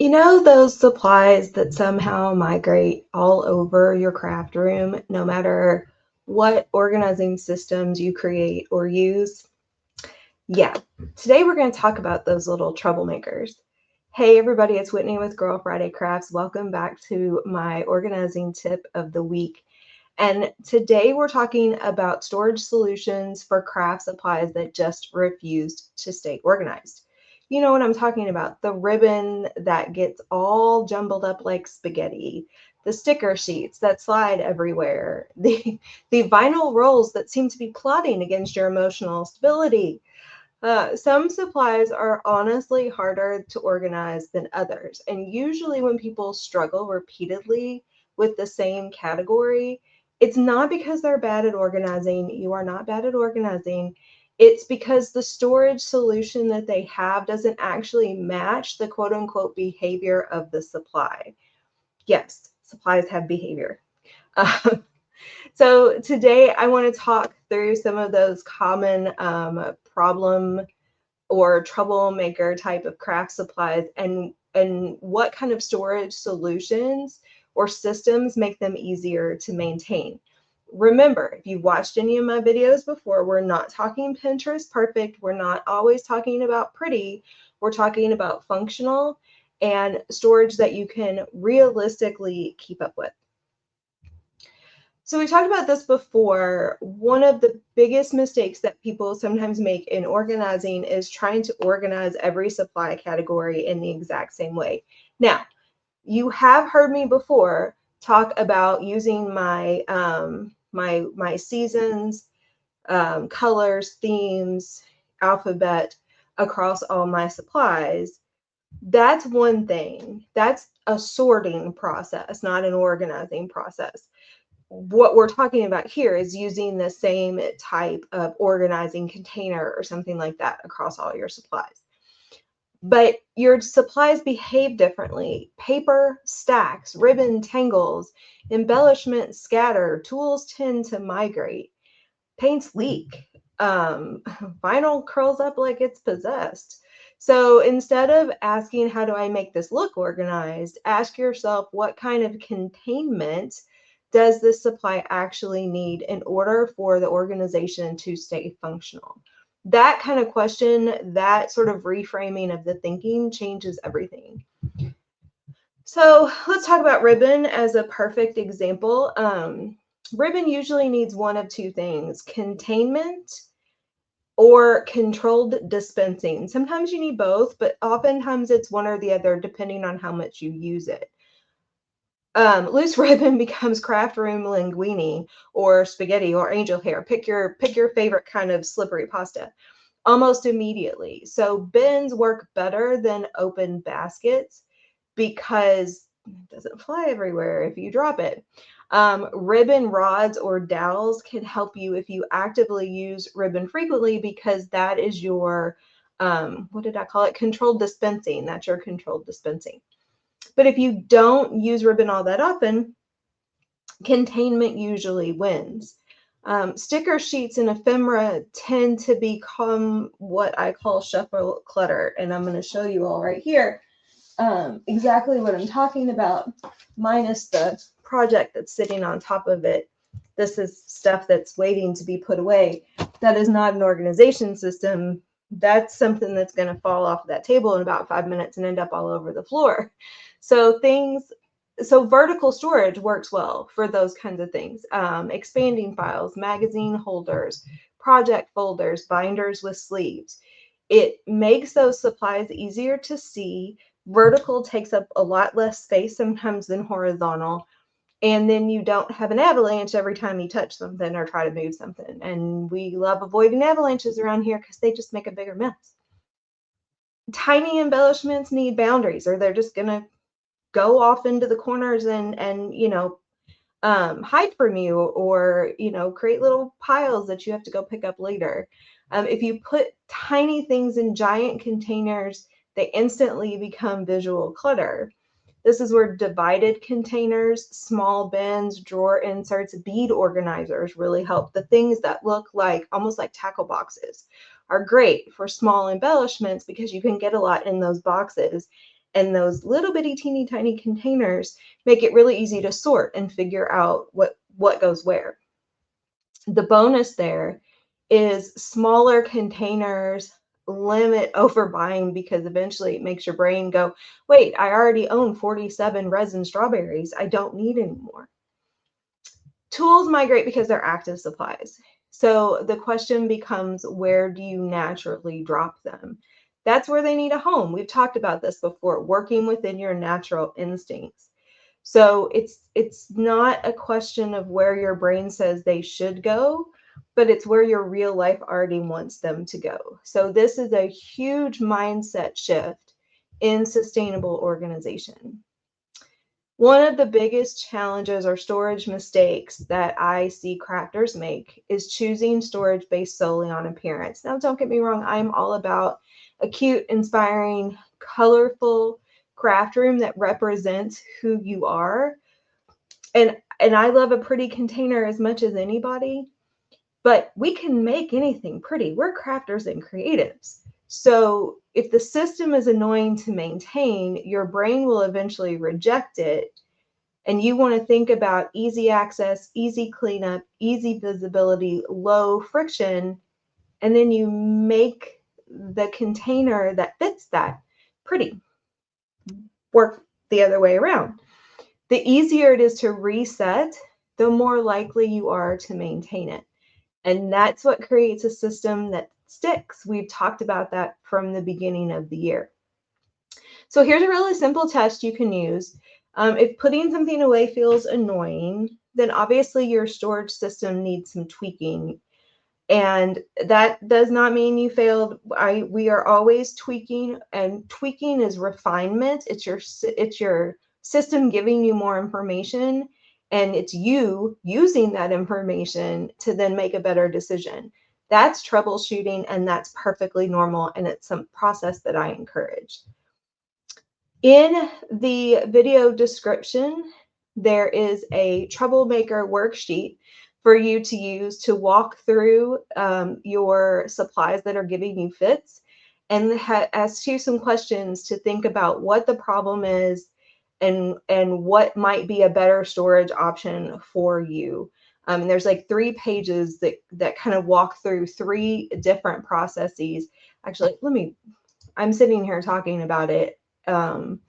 You know those supplies that somehow migrate all over your craft room, no matter what organizing systems you create or use? Yeah, today we're going to talk about those little troublemakers. Hey everybody, it's Whitney with Girl Friday Crafts. Welcome back to my organizing tip of the week. And today we're talking about storage solutions for craft supplies that just refused to stay organized. You know what I'm talking about, the ribbon that gets all jumbled up like spaghetti, the sticker sheets that slide everywhere, the vinyl rolls that seem to be plotting against your emotional stability. Some supplies are honestly harder to organize than others. And usually, when people struggle repeatedly with the same category, it's not because they're bad at organizing. You are not bad at organizing. It's because the storage solution that they have doesn't actually match the quote unquote behavior of the supply. Yes, supplies have behavior. Uh, so today I want to talk through some of those common problem or troublemaker type of craft supplies and what kind of storage solutions or systems make them easier to maintain. Remember, if you've watched any of my videos before, we're not talking Pinterest perfect. We're not always talking about pretty. We're talking about functional and storage that you can realistically keep up with. So we talked about this before. One of the biggest mistakes that people sometimes make in organizing is trying to organize every supply category in the exact same way. Now, you have heard me before talk about using my seasons, colors, themes, alphabet across all my supplies. That's one thing. That's a sorting process, not an organizing process. What we're talking about here is using the same type of organizing container or something like that across all your supplies. But your supplies behave differently. Paper stacks, ribbon tangles, embellishments scatter, tools tend to migrate, paints leak, vinyl curls up like it's possessed. So instead of asking, how do I make this look organized, ask yourself, what kind of containment does this supply actually need in order for the organization to stay functional? That kind of question, that sort of reframing of the thinking changes everything. So let's talk about ribbon as a perfect example. Ribbon usually needs one of two things: containment or controlled dispensing. Sometimes you need both, but oftentimes it's one or the other depending on how much you use it. Loose ribbon becomes craft room linguine or spaghetti or angel hair. Pick your favorite kind of slippery pasta almost immediately. So bins work better than open baskets because it doesn't fly everywhere if you drop it. Ribbon rods or dowels can help you if you actively use ribbon frequently, because that is your, what did I call it? Controlled dispensing. That's your controlled dispensing. But if you don't use ribbon all that often, containment usually wins. Sticker sheets and ephemera tend to become what I call shuffle clutter, and I'm going to show you all right here exactly what I'm talking about, minus the project that's sitting on top of it. This is stuff that's waiting to be put away. That is not an organization system. That's something that's going to fall off that table in about 5 minutes and end up all over the floor. So vertical storage works well for those kinds of things. Expanding files, magazine holders, project folders, binders with sleeves. It makes those supplies easier to see. Vertical takes up a lot less space sometimes than horizontal. And then you don't have an avalanche every time you touch something or try to move something. And we love avoiding avalanches around here because they just make a bigger mess. Tiny embellishments need boundaries, or they're just going to go off into the corners and hide from you, or create little piles that you have to go pick up later. If you put tiny things in giant containers, they instantly become visual clutter. This is where divided containers, small bins, drawer inserts, bead organizers really help. The things that look like almost like tackle boxes are great for small embellishments because you can get a lot in those boxes. And those little bitty teeny tiny containers make it really easy to sort and figure out what goes where. The bonus there is smaller containers limit overbuying, because eventually it makes your brain go, wait, I already own 47 resin strawberries. I don't need any more. Tools migrate because they're active supplies. So the question becomes, where do you naturally drop them? That's where they need a home. We've talked about this before, working within your natural instincts. So it's not a question of where your brain says they should go, but it's where your real life already wants them to go. So this is a huge mindset shift in sustainable organization. One of the biggest challenges or storage mistakes that I see crafters make is choosing storage based solely on appearance. Now, don't get me wrong, I'm all about a cute, inspiring, colorful craft room that represents who you are. And I love a pretty container as much as anybody, but we can make anything pretty. We're crafters and creatives. So if the system is annoying to maintain, your brain will eventually reject it. And you want to think about easy access, easy cleanup, easy visibility, low friction, and then you make the container that fits that pretty. Work the other way around. The easier it is to reset, the more likely you are to maintain it. And that's what creates a system that sticks. We've talked about that from the beginning of the year. So here's a really simple test you can use. If putting something away feels annoying, then obviously your storage system needs some tweaking. And that does not mean you failed. We are always tweaking, and tweaking is refinement. It's your system giving you more information, and it's you using that information to then make a better decision. That's troubleshooting, and that's perfectly normal, and it's some process that I encourage. In the video description, there is a troublemaker worksheet for you to use to walk through your supplies that are giving you fits, and ask you some questions to think about what the problem is and what might be a better storage option for you. And there's like 3 pages that kind of walk through 3 different processes. Actually, I'm sitting here talking about it, and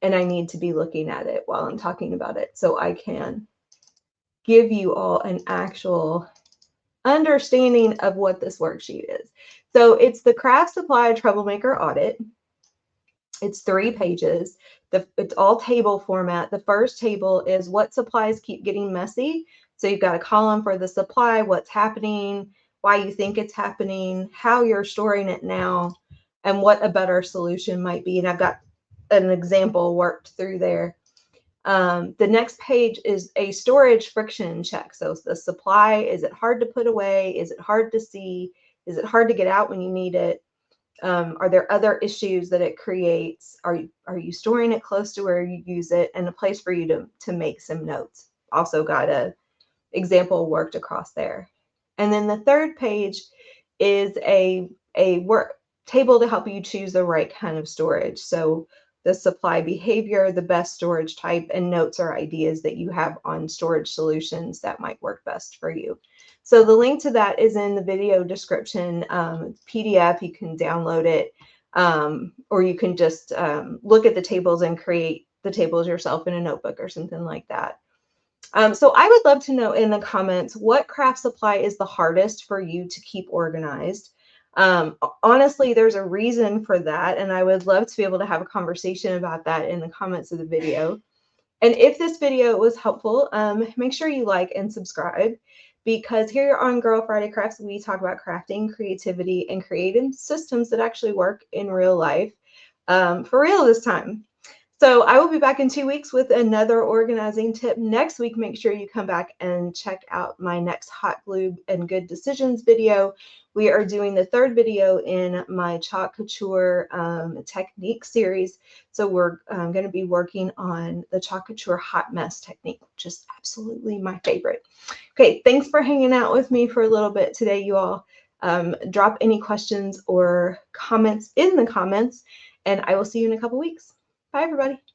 I need to be looking at it while I'm talking about it so I can give you all an actual understanding of what this worksheet is. So it's the craft supply troublemaker audit. It's 3 pages. It's all table format. The first table is what supplies keep getting messy. So you've got a column for the supply, what's happening, why you think it's happening, how you're storing it now, and what a better solution might be. And I've got an example worked through there. The next page is a storage friction check. So the supply, is it hard to put away? Is it hard to see? Is it hard to get out when you need it? Are there other issues that it creates? Are you storing it close to where you use it, and a place for you to make some notes? Also got a example worked across there. And then the third page is a work table to help you choose the right kind of storage. So the supply behavior, the best storage type, and notes or ideas that you have on storage solutions that might work best for you. So the link to that is in the video description. PDF, you can download it, or you can just look at the tables and create the tables yourself in a notebook or something like that. So I would love to know in the comments, what craft supply is the hardest for you to keep organized? Honestly, there's a reason for that, and I would love to be able to have a conversation about that in the comments of the video. And if this video was helpful, make sure you like and subscribe, because here on Girl Friday Crafts, we talk about crafting, creativity, and creating systems that actually work in real life, for real this time. So I will be back in 2 weeks with another organizing tip. Next week, make sure you come back and check out my next hot glue and good decisions video. We are doing the 3rd video in my chalk couture technique series. So we're going to be working on the chalk couture hot mess technique, which is absolutely my favorite. Okay, thanks for hanging out with me for a little bit today, you all. Drop any questions or comments in the comments, and I will see you in a couple weeks. Bye, everybody.